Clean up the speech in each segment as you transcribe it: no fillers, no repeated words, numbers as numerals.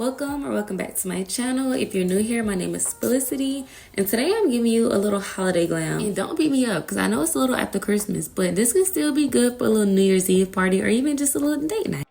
Welcome back to my channel. If you're new here, my name is Felicity, and today I'm giving you a little holiday glam. And don't beat me up because I know it's a little after Christmas, but this can still be good for a little New Year's Eve party or even just a little date night.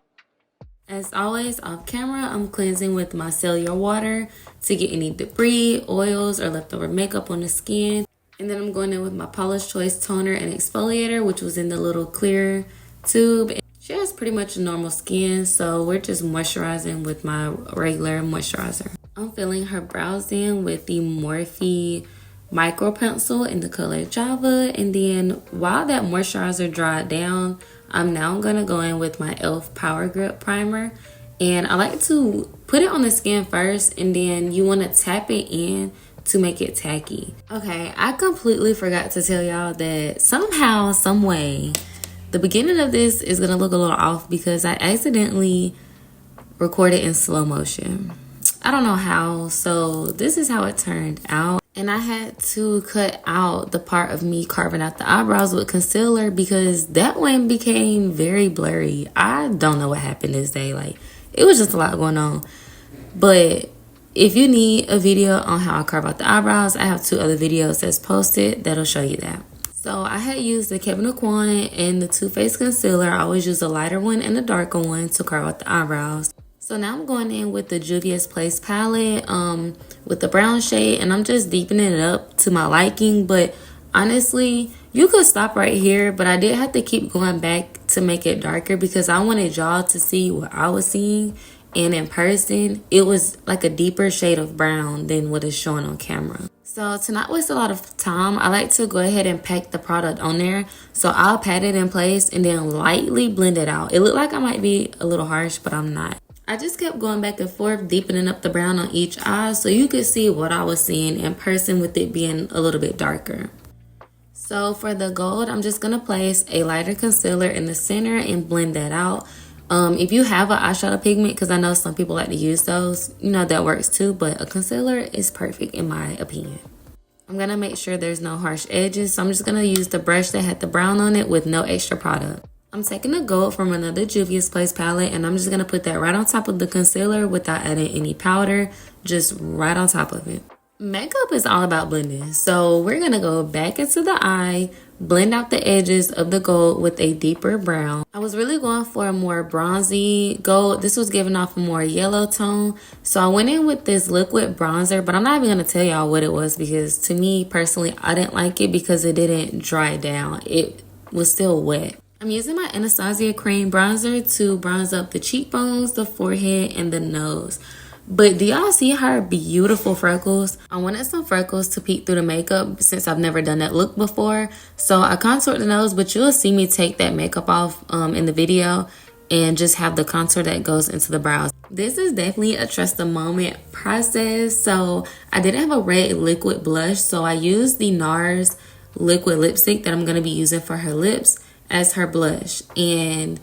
As always, off camera, I'm cleansing with micellar water to get any debris, oils, or leftover makeup on the skin. And then I'm going in with my Paula's Choice toner and exfoliator, which was in the little clear tube. She has pretty much normal skin, so we're just moisturizing with my regular moisturizer. I'm filling her brows in with the Morphe micro pencil in the color Java, and then while that moisturizer dried down, I'm now gonna go in with my e.l.f. Power Grip primer, and I like to put it on the skin first, and then you want to tap it in to make it tacky. Okay, I completely forgot to tell y'all that somehow, some way, the beginning of this is gonna look a little off because I accidentally recorded in slow motion. I don't know how, so this is how it turned out. And I had to cut out the part of me carving out the eyebrows with concealer because that one became very blurry. I don't know what happened this day. Like, it was just a lot going on. But if you need a video on how I carve out the eyebrows, I have 2 other videos that's posted that'll show you that. So I had used the Kevyn Aucoin and the Too Faced concealer. I always use a lighter one and a darker one to carve out the eyebrows. So now I'm going in with the Juvias Place palette with the brown shade, and I'm just deepening it up to my liking. But honestly, you could stop right here, but I did have to keep going back to make it darker because I wanted y'all to see what I was seeing. And in person, it was like a deeper shade of brown than what is showing on camera. So to not waste a lot of time, I like to go ahead and pack the product on there. So I'll pat it in place and then lightly blend it out. It looked like I might be a little harsh, but I'm not. I just kept going back and forth, deepening up the brown on each eye so you could see what I was seeing in person with it being a little bit darker. So for the gold, I'm just going to place a lighter concealer in the center and blend that out. If you have an eyeshadow pigment, because I know some people like to use those, you know, that works too, but a concealer is perfect in my opinion. I'm going to make sure there's no harsh edges, so I'm just going to use the brush that had the brown on it with no extra product. I'm taking the gold from another Juvia's Place palette, and I'm just going to put that right on top of the concealer without adding any powder, just right on top of it. Makeup is all about blending, so we're going to go back into the eye, blend out the edges of the gold with a deeper brown. I was really going for a more bronzy gold. This was giving off a more yellow tone, so I went in with this liquid bronzer, but I'm not even going to tell y'all what it was because to me personally, I didn't like it because it didn't dry down. It was still wet. I'm using my Anastasia cream bronzer to bronze up the cheekbones, the forehead, and the nose. But do y'all see her beautiful freckles? I wanted some freckles to peek through the makeup since I've never done that look before. So I contoured the nose, but you'll see me take that makeup off in the video and just have the contour that goes into the brows. This is definitely a trust the moment process. So I didn't have a red liquid blush, so I used the NARS liquid lipstick that I'm going to be using for her lips as her blush. And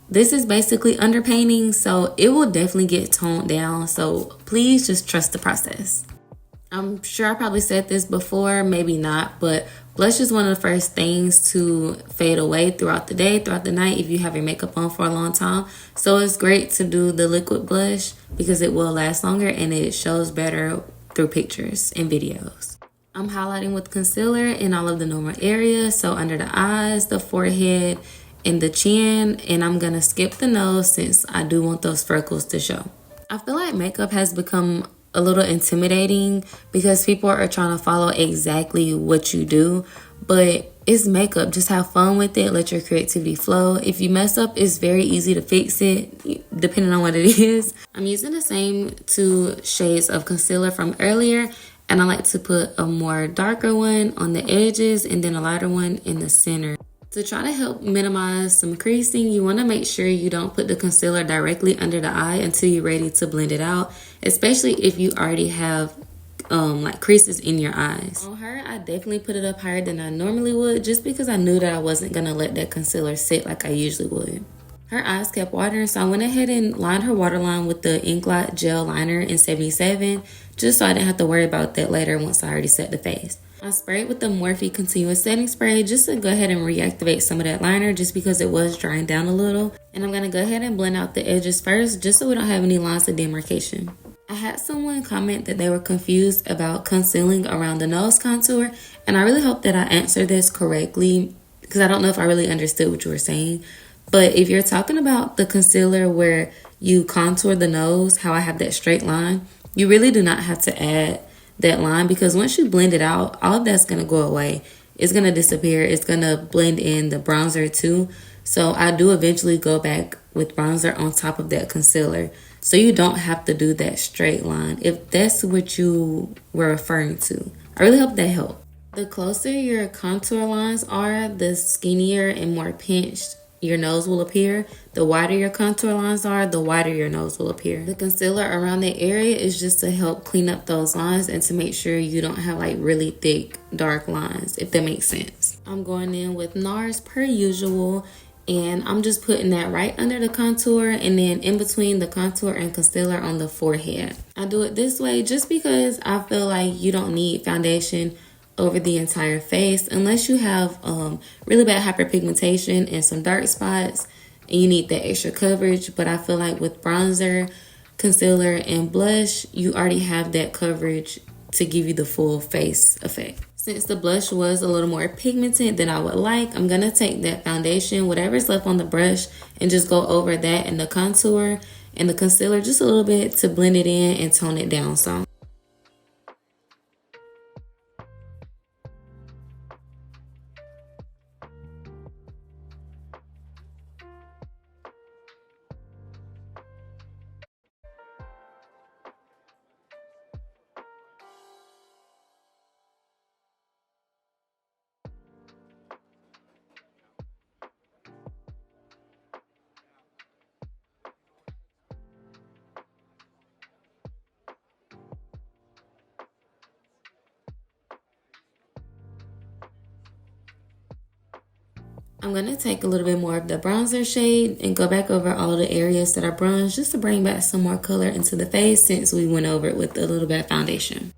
this is basically underpainting, so it will definitely get toned down. So please just trust the process. I'm sure I probably said this before, maybe not, but blush is one of the first things to fade away throughout the day, throughout the night if you have your makeup on for a long time. So it's great to do the liquid blush because it will last longer and it shows better through pictures and videos. I'm highlighting with concealer in all of the normal areas, so under the eyes, the forehead, and the chin, and I'm gonna skip the nose since I do want those freckles to show. I feel like makeup has become a little intimidating because people are trying to follow exactly what you do, but it's makeup. Just have fun with it, let your creativity flow. If you mess up, it's very easy to fix it depending on what it is. I'm using the same 2 shades of concealer from earlier, and I like to put a more darker one on the edges and then a lighter one in the center. To try to help minimize some creasing, you want to make sure you don't put the concealer directly under the eye until you're ready to blend it out, especially if you already have like creases in your eyes. On her, I definitely put it up higher than I normally would just because I knew that I wasn't going to let that concealer sit like I usually would. Her eyes kept watering, so I went ahead and lined her waterline with the Inglot gel liner in 77 just so I didn't have to worry about that later once I already set the face. I sprayed with the Morphe Continuous Setting Spray just to go ahead and reactivate some of that liner just because it was drying down a little. And I'm going to go ahead and blend out the edges first just so we don't have any lines of demarcation. I had someone comment that they were confused about concealing around the nose contour, and I really hope that I answered this correctly because I don't know if I really understood what you were saying. But if you're talking about the concealer where you contour the nose, how I have that straight line, you really do not have to add that line because once you blend it out, all of that's going to go away. It's going to disappear. It's going to blend in the bronzer too. So I do eventually go back with bronzer on top of that concealer. So you don't have to do that straight line if that's what you were referring to. I really hope that helped. The closer your contour lines are, the skinnier and more pinched your nose will appear. The wider your contour lines are, the wider your nose will appear. The concealer around that area is just to help clean up those lines and to make sure you don't have like really thick, dark lines, if that makes sense. I'm going in with NARS per usual, and I'm just putting that right under the contour and then in between the contour and concealer on the forehead. I do it this way just because I feel like you don't need foundation over the entire face unless you have really bad hyperpigmentation and some dark spots and you need that extra coverage. But I feel like with bronzer, concealer, and blush, you already have that coverage to give you the full face effect. Since the blush was a little more pigmented than I would like, I'm gonna take that foundation, whatever's left on the brush, and just go over that in the contour and the concealer just a little bit to blend it in and tone it down some. I'm going to take a little bit more of the bronzer shade and go back over all the areas that I bronzed just to bring back some more color into the face since we went over it with a little bit of foundation.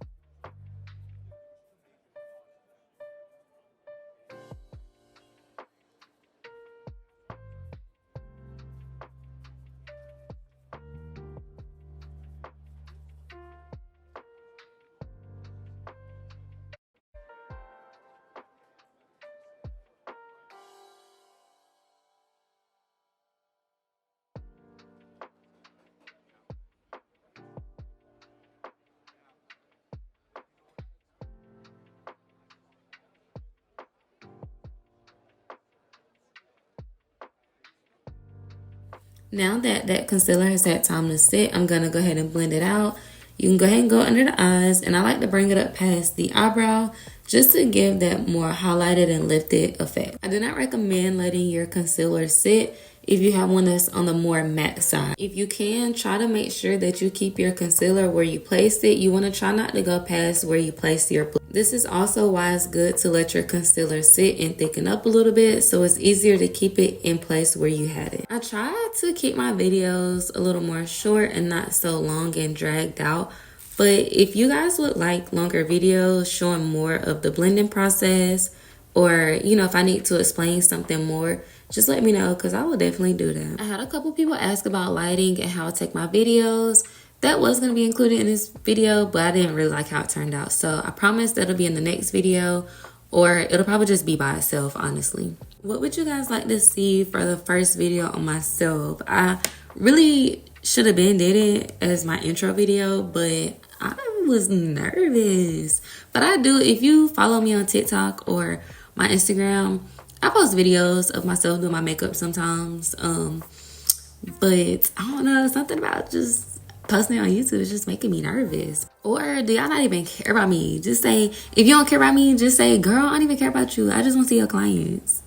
Now that that concealer has had time to sit, I'm going to go ahead and blend it out. You can go ahead and go under the eyes, and I like to bring it up past the eyebrow just to give that more highlighted and lifted effect. I do not recommend letting your concealer sit if you have one that's on the more matte side. If you can, try to make sure that you keep your concealer where you placed it. You want to try not to go past where you placed your blend. This is also why it's good to let your concealer sit and thicken up a little bit so it's easier to keep it in place where you had it. I try to keep my videos a little more short and not so long and dragged out. But if you guys would like longer videos showing more of the blending process, or if I need to explain something more, just let me know because I will definitely do that. I had a couple people ask about lighting and how I take my videos. That was going to be included in this video, but I didn't really like how it turned out. So I promise that'll be in the next video, or it'll probably just be by itself, honestly. What would you guys like to see for the first video on myself? I really should have been did it as my intro video, but I was nervous. But I do, if you follow me on TikTok or my Instagram, I post videos of myself doing my makeup sometimes. But I don't know, something about just posting on YouTube is just making me nervous. Or do y'all not even care about me? Just say, if you don't care about me, just say, girl, I don't even care about you. I just want to see your clients.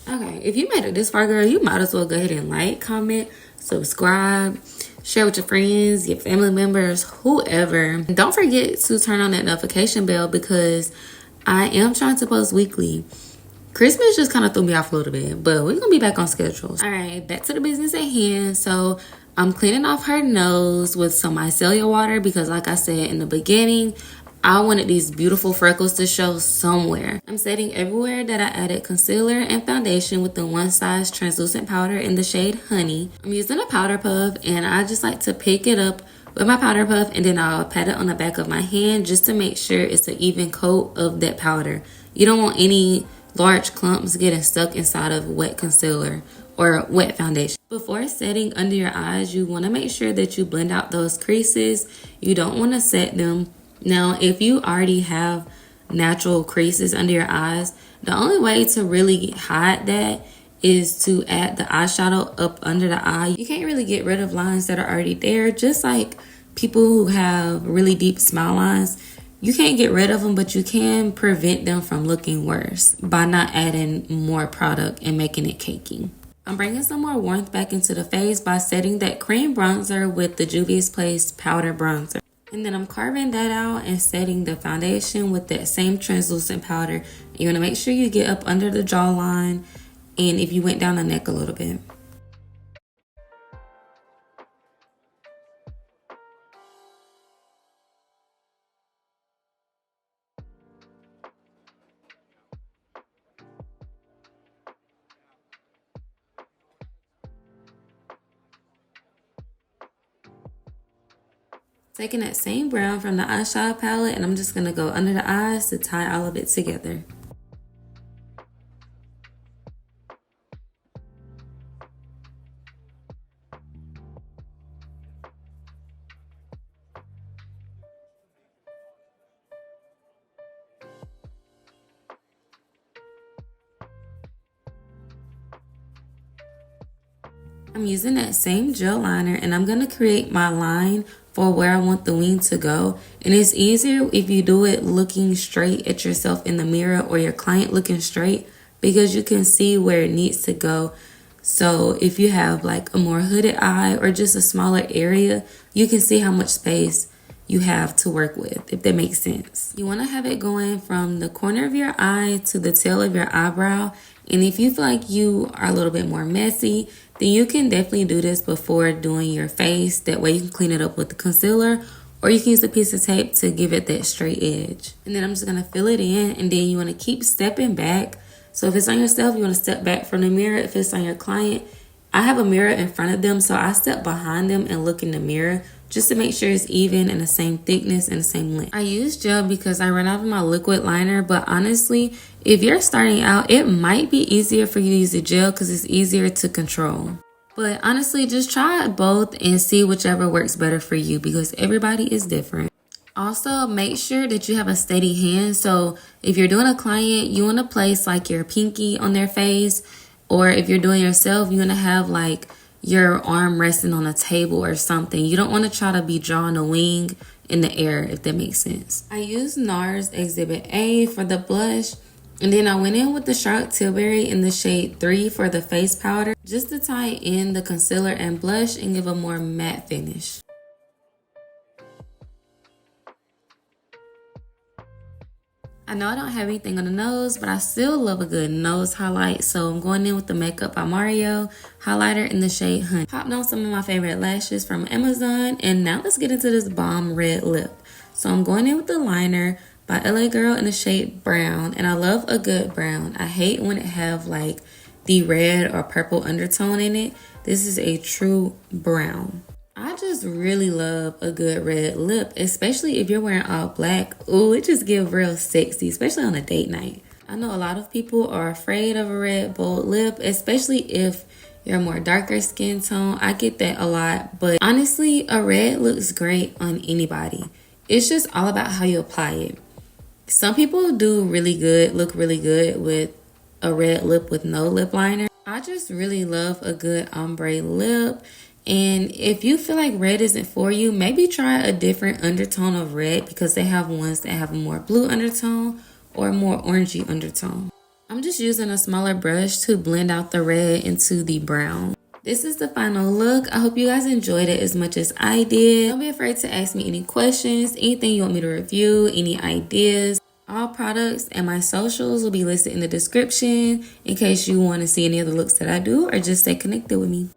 Okay, if you made it this far, girl, you might as well go ahead and like, comment, subscribe, share with your friends, your family members, whoever. And don't forget to turn on that notification bell because I am trying to post weekly. Christmas just kind of threw me off a little bit, but we're gonna be back on schedules. All right, back to the business at hand. So I'm cleaning off her nose with some micellar water because like I said in the beginning, I wanted these beautiful freckles to show somewhere. I'm setting everywhere that I added concealer and foundation with the Onesize translucent powder in the shade Honey. I'm using a powder puff, and I just like to pick it up with my powder puff, and then I'll pat it on the back of my hand just to make sure it's an even coat of that powder. You don't want any large clumps getting stuck inside of wet concealer or wet foundation. Before setting under your eyes, you want to make sure that you blend out those creases. You don't want to set them. Now, if you already have natural creases under your eyes, the only way to really hide that is to add the eyeshadow up under the eye. You can't really get rid of lines that are already there, just like people who have really deep smile lines. You can't get rid of them, but you can prevent them from looking worse by not adding more product and making it cakey. I'm bringing some more warmth back into the face by setting that cream bronzer with the Juvias Place powder bronzer. And then I'm carving that out and setting the foundation with that same translucent powder. You want to make sure you get up under the jawline and if you went down the neck a little bit. Taking that same brown from the eyeshadow palette, and I'm just going to go under the eyes to tie all of it together. I'm using that same gel liner, and I'm going to create my line for where I want the wing to go. And it's easier if you do it looking straight at yourself in the mirror or your client looking straight, because you can see where it needs to go. So if you have like a more hooded eye or just a smaller area, you can see how much space you have to work with, if that makes sense. You want to have it going from the corner of your eye to the tail of your eyebrow. And if you feel like you are a little bit more messy, then you can definitely do this before doing your face. That way you can clean it up with the concealer, or you can use a piece of tape to give it that straight edge. And then I'm just going to fill it in, and then you want to keep stepping back. So if it's on yourself, you want to step back from the mirror. If it's on your client, I have a mirror in front of them, so I step behind them and look in the mirror just to make sure it's even and the same thickness and the same length. I use gel because I ran out of my liquid liner, but honestly, if you're starting out, it might be easier for you to use the gel because it's easier to control. But honestly, just try both and see whichever works better for you, because everybody is different. Also, make sure that you have a steady hand. So if you're doing a client, you want to place like your pinky on their face, or if you're doing yourself, you want to have like your arm resting on a table or something. You don't want to try to be drawing a wing in the air, if that makes sense. I used NARS Exhibit A for the blush, and then I went in with the Charlotte Tilbury in the shade 3 for the face powder, just to tie in the concealer and blush and give a more matte finish. I know I don't have anything on the nose, but I still love a good nose highlight. So I'm going in with the Makeup by Mario highlighter in the shade Honey. Popped on some of my favorite lashes from Amazon. And now let's get into this bomb red lip. So I'm going in with the liner by LA Girl in the shade Brown. And I love a good brown. I hate when it have like the red or purple undertone in it. This is a true brown. I just really love a good red lip, especially if you're wearing all black. Ooh, it just gives real sexy, especially on a date night. I know a lot of people are afraid of a red bold lip, especially if you're more darker skin tone. I get that a lot, but honestly, a red looks great on anybody. It's just all about how you apply it. Some people do really good, look really good with a red lip with no lip liner. I just really love a good ombre lip. And if you feel like red isn't for you, maybe try a different undertone of red, because they have ones that have a more blue undertone or a more orangey undertone. I'm just using a smaller brush to blend out the red into the brown. This is the final look. I hope you guys enjoyed it as much as I did. Don't be afraid to ask me any questions, anything you want me to review, any ideas. All products and my socials will be listed in the description in case you want to see any other looks that I do or just stay connected with me.